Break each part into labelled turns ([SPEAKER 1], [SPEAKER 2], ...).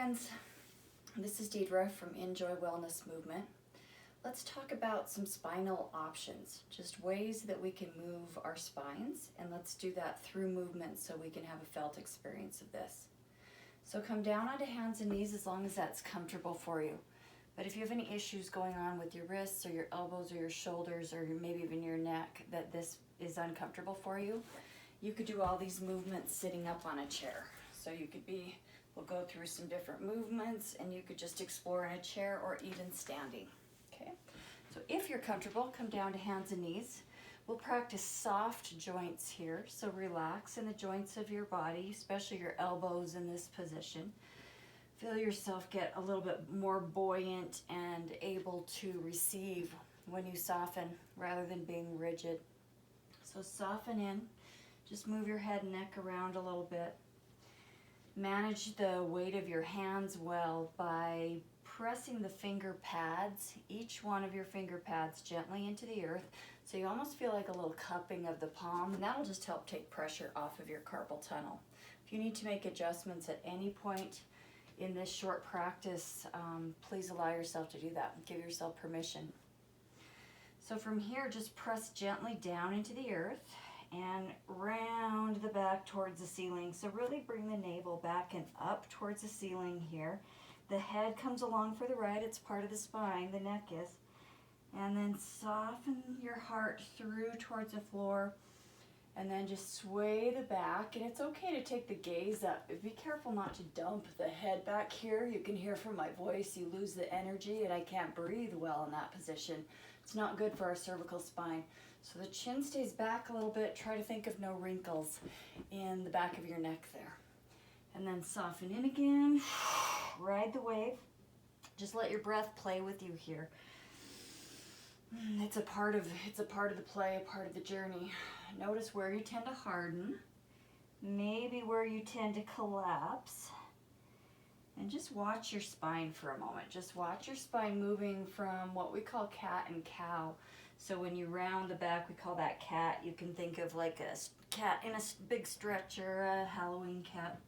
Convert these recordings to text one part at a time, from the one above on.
[SPEAKER 1] friends, this is Deidre from Enjoy Wellness Movement. Let's talk about some spinal options, just ways that we can move our spines, and let's do that through movement so we can have a felt experience of this. So come down onto hands and knees as long as that's comfortable for you. But if you have any issues going on with your wrists or your elbows or your shoulders or maybe even your neck that this is uncomfortable for you, you could do all these movements sitting up on a chair. So you could we'll go through some different movements and you could just explore in a chair or even standing. Okay, so if you're comfortable, come down to hands and knees. We'll practice soft joints here, so relax in the joints of your body, especially your elbows in this position. Feel yourself get a little bit more buoyant and able to receive when you soften rather than being rigid. So soften in, just move your head and neck around a little bit. Manage the weight of your hands well by pressing the finger pads, each one of your finger pads gently into the earth, so you almost feel like a little cupping of the palm, and that'll just help take pressure off of your carpal tunnel. If you need to make adjustments at any point in this short practice, please allow yourself to do that. Give yourself permission. So from here, just press gently down into the earth and round the back towards the ceiling. So really bring the navel back and up towards the ceiling here. The head comes along for the right, it's part of the spine, the neck is. And then soften your heart through towards the floor and then just sway the back. And it's okay to take the gaze up. Be careful not to dump the head back here. You can hear from my voice, you lose the energy and I can't breathe well in that position. It's not good for our cervical spine. So the chin stays back a little bit. Try to think of no wrinkles in the back of your neck there. And then soften in again. Ride the wave. Just let your breath play with you here. It's a part of the play, a part of the journey. Notice where you tend to harden, maybe where you tend to collapse. And just watch your spine for a moment. Just watch your spine moving from what we call cat and cow. So when you round the back, we call that cat. You can think of like a cat in a big stretch or a Halloween cat.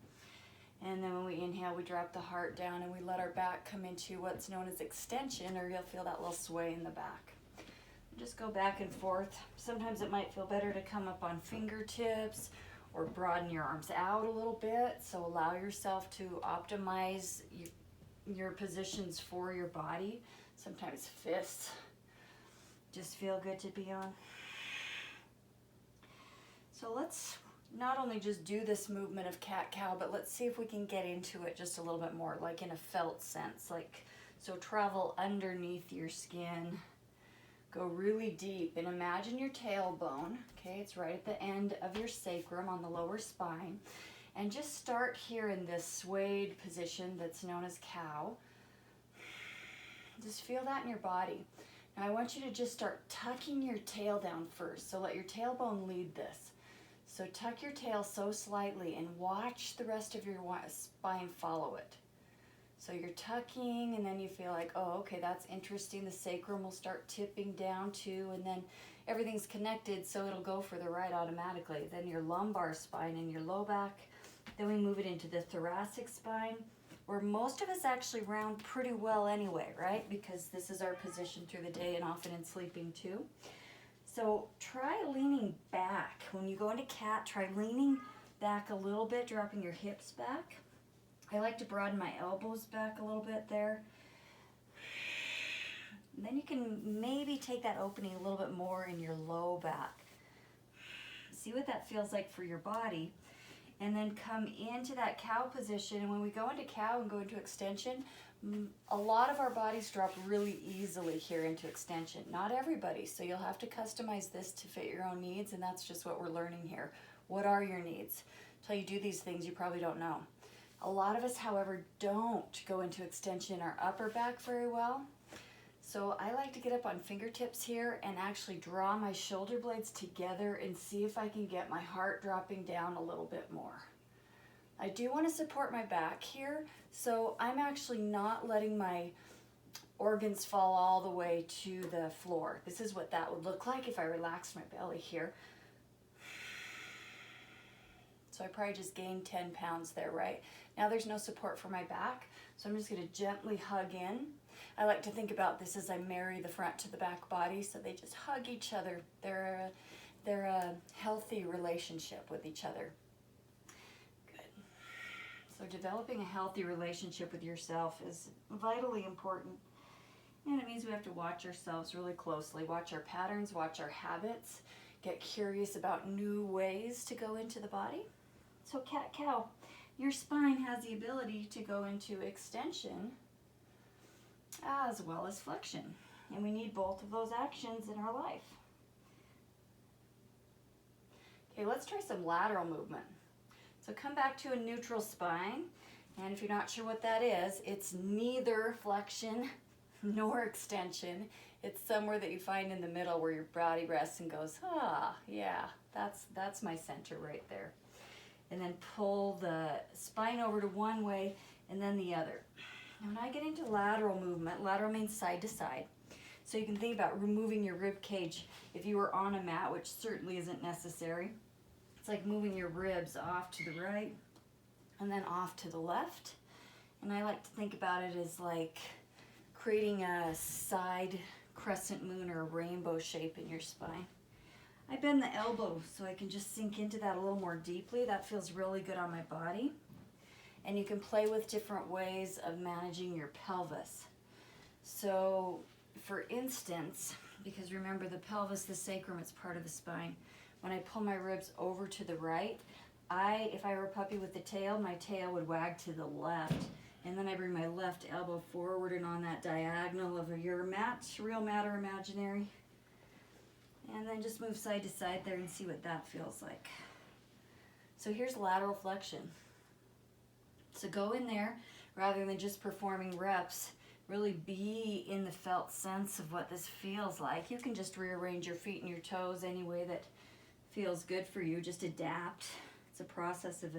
[SPEAKER 1] And then when we inhale, we drop the heart down and we let our back come into what's known as extension, or you'll feel that little sway in the back. Just go back and forth. Sometimes it might feel better to come up on fingertips or broaden your arms out a little bit. So allow yourself to optimize your positions for your body. Sometimes fists just feel good to be on. So let's not only just do this movement of cat-cow, but let's see if we can get into it just a little bit more, like in a felt sense. So travel underneath your skin. Go really deep and imagine your tailbone, okay? It's right at the end of your sacrum on the lower spine. And just start here in this swayed position that's known as cow. Just feel that in your body. Now I want you to just start tucking your tail down first. So let your tailbone lead this. So tuck your tail so slightly and watch the rest of your spine follow it. So you're tucking and then you feel like, oh, okay, that's interesting. The sacrum will start tipping down too, and then everything's connected, so it'll go for the right automatically. Then your lumbar spine and your low back. Then we move it into the thoracic spine, where most of us actually round pretty well anyway, right? Because this is our position through the day and often in sleeping too. So try leaning back. When you go into cat, try leaning back a little bit, dropping your hips back. I like to broaden my elbows back a little bit there. And then you can maybe take that opening a little bit more in your low back. See what that feels like for your body. And then come into that cow position. And when we go into cow and go into extension, a lot of our bodies drop really easily here into extension. Not everybody, so you'll have to customize this to fit your own needs, and that's just what we're learning here. What are your needs? Until you do these things, you probably don't know. A lot of us, however, don't go into extension our upper back very well. So I like to get up on fingertips here and actually draw my shoulder blades together and see if I can get my heart dropping down a little bit more. I do want to support my back here, so I'm actually not letting my organs fall all the way to the floor. This is what that would look like if I relaxed my belly here. So So I probably just gained 10 pounds there, right? Now there's no support for my back, so I'm just gonna gently hug in. I like to think about this as I marry the front to the back body, so they just hug each other. They're a healthy relationship with each other. Good. So developing a healthy relationship with yourself is vitally important. And it means we have to watch ourselves really closely, watch our patterns, watch our habits, get curious about new ways to go into the body. So cat-cow, your spine has the ability to go into extension as well as flexion. And we need both of those actions in our life. Okay, let's try some lateral movement. So come back to a neutral spine. And if you're not sure what that is, it's neither flexion nor extension. It's somewhere that you find in the middle where your body rests and goes, ah, yeah, that's my center right there. And then pull the spine over to one way and then the other. And when I get into lateral movement, lateral means side to side. So you can think about removing your rib cage if you were on a mat, which certainly isn't necessary. It's like moving your ribs off to the right and then off to the left. And I like to think about it as like creating a side crescent moon or a rainbow shape in your spine. I bend the elbow so I can just sink into that a little more deeply. That feels really good on my body. And you can play with different ways of managing your pelvis. So, for instance, because remember the pelvis, the sacrum, it's part of the spine. When I pull my ribs over to the right, if I were a puppy with the tail, my tail would wag to the left. And then I bring my left elbow forward and on that diagonal of your mat, real mat or imaginary. And then just move side to side there and see what that feels like. So here's lateral flexion. So go in there, rather than just performing reps, really be in the felt sense of what this feels like. You can just rearrange your feet and your toes any way that feels good for you. Just adapt. It's a process of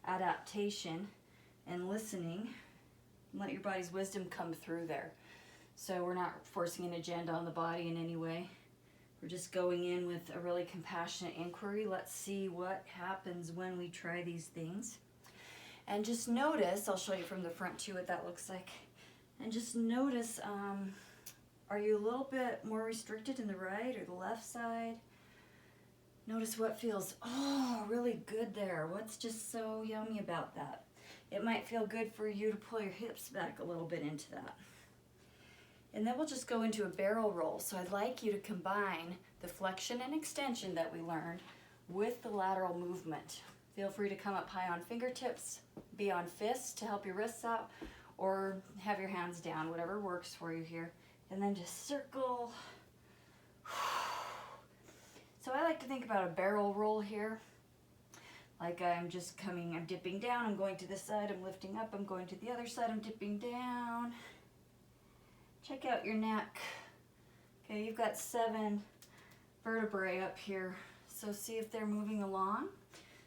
[SPEAKER 1] adaptation and listening. Let your body's wisdom come through there. So we're not forcing an agenda on the body in any way. We're just going in with a really compassionate inquiry. Let's see what happens when we try these things. And just notice, I'll show you from the front too what that looks like. And just notice, are you a little bit more restricted in the right or the left side? Notice what feels, really good there. What's just so yummy about that? It might feel good for you to pull your hips back a little bit into that. And then we'll just go into a barrel roll. So I'd like you to combine the flexion and extension that we learned with the lateral movement. Feel free to come up high on fingertips, be on fists to help your wrists out, or have your hands down, whatever works for you here. And then just circle. So I like to think about a barrel roll here. Like I'm dipping down, I'm going to this side, I'm lifting up, I'm going to the other side, I'm dipping down. Check out your neck. Okay, you've got 7 vertebrae up here. So see if they're moving along.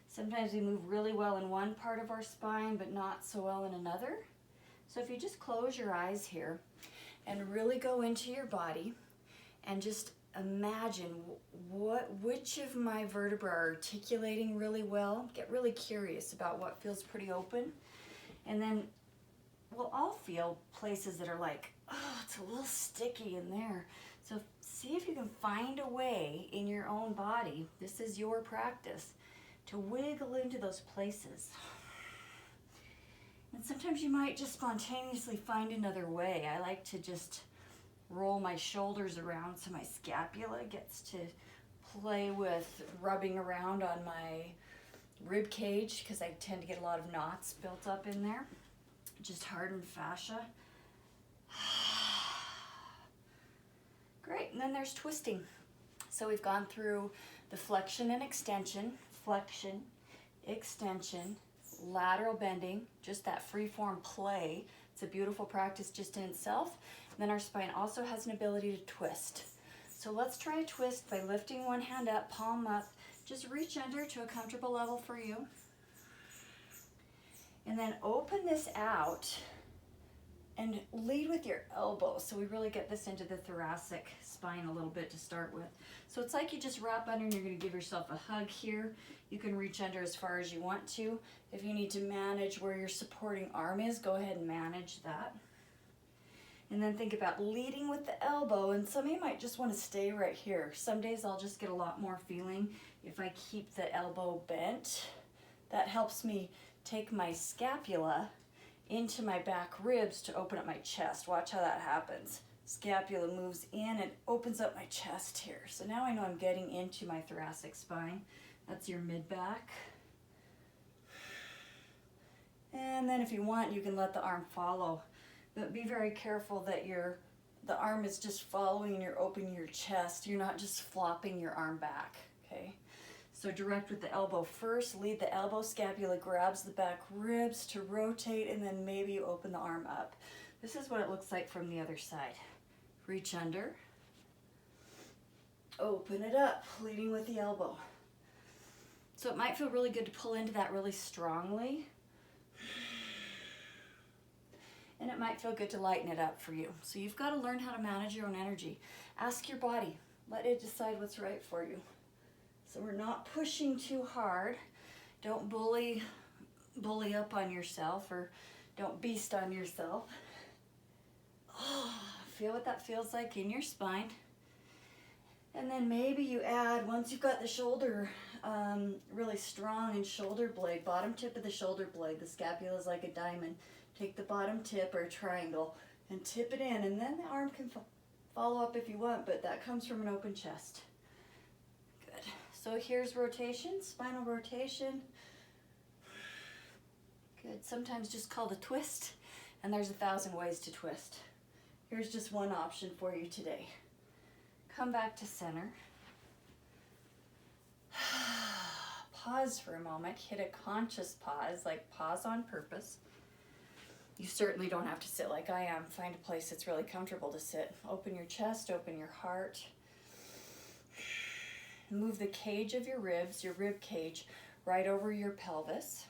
[SPEAKER 1] Sometimes we move really well in one part of our spine, but not so well in another. So if you just close your eyes here and really go into your body and just imagine which of my vertebrae are articulating really well. Get really curious about what feels pretty open. And then we'll all feel places that are like, it's a little sticky in there. So see if you can find a way in your own body, this is your practice, to wiggle into those places. And sometimes you might just spontaneously find another way. I like to just roll my shoulders around so my scapula gets to play with rubbing around on my rib cage because I tend to get a lot of knots built up in there. Just hardened fascia. Great, and then there's twisting. So we've gone through the flexion and extension, flexion, extension, lateral bending, just that free form play. It's a beautiful practice just in itself. And then our spine also has an ability to twist. So let's try a twist by lifting one hand up, palm up. Just reach under to a comfortable level for you. And then open this out And lead with your elbow, so we really get this into the thoracic spine a little bit to start with. So it's like you just wrap under and you're gonna give yourself a hug here. You can reach under as far as you want to. If you need to manage where your supporting arm is, go ahead and manage that. And then think about leading with the elbow, and some of you might just want to stay right here. Some days I'll just get a lot more feeling if I keep the elbow bent. That helps me take my scapula into my back ribs to open up my chest. Watch how that happens. Scapula moves in and opens up my chest here. So now I know I'm getting into my thoracic spine. That's your mid-back. And then if you want, you can let the arm follow. But be very careful that the arm is just following and you're opening your chest. You're not just flopping your arm back, okay? So direct with the elbow first, lead the elbow, scapula grabs the back ribs to rotate, and then maybe you open the arm up. This is what it looks like from the other side. Reach under, open it up, leading with the elbow. So it might feel really good to pull into that really strongly, and it might feel good to lighten it up for you. So you've got to learn how to manage your own energy. Ask your body, let it decide what's right for you. So we're not pushing too hard. Don't bully up on yourself, or don't beast on yourself. Oh, feel what that feels like in your spine. And then maybe you add, once you've got the shoulder really strong and shoulder blade, bottom tip of the shoulder blade, the scapula is like a diamond. Take the bottom tip or a triangle and tip it in, and then the arm can follow up if you want, but that comes from an open chest. Good. So here's rotation, spinal rotation. Good. Sometimes just called a twist, and there's 1,000 ways to twist. Here's just one option for you today. Come back to center. Pause for a moment. Hit a conscious pause, like pause on purpose. You certainly don't have to sit like I am. Find a place that's really comfortable to sit. Open your chest, open your heart. Move the cage of your ribs, your rib cage, right over your pelvis.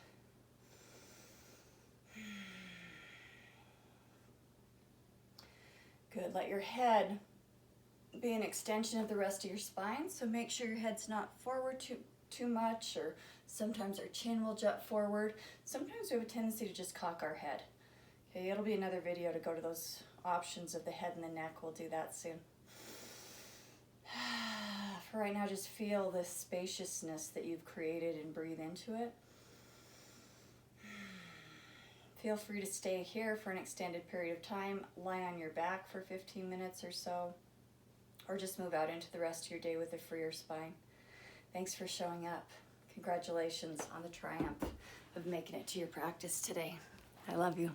[SPEAKER 1] Good. Let your head be an extension of the rest of your spine. So make sure your head's not forward too much, or sometimes our chin will jut forward. Sometimes we have a tendency to just cock our head. Okay, it'll be another video to go to those options of the head and the neck. We'll do that soon. For right now, just feel this spaciousness that you've created and breathe into it. Feel free to stay here for an extended period of time. Lie on your back for 15 minutes or so, or just move out into the rest of your day with a freer spine. Thanks for showing up. Congratulations on the triumph of making it to your practice today. I love you.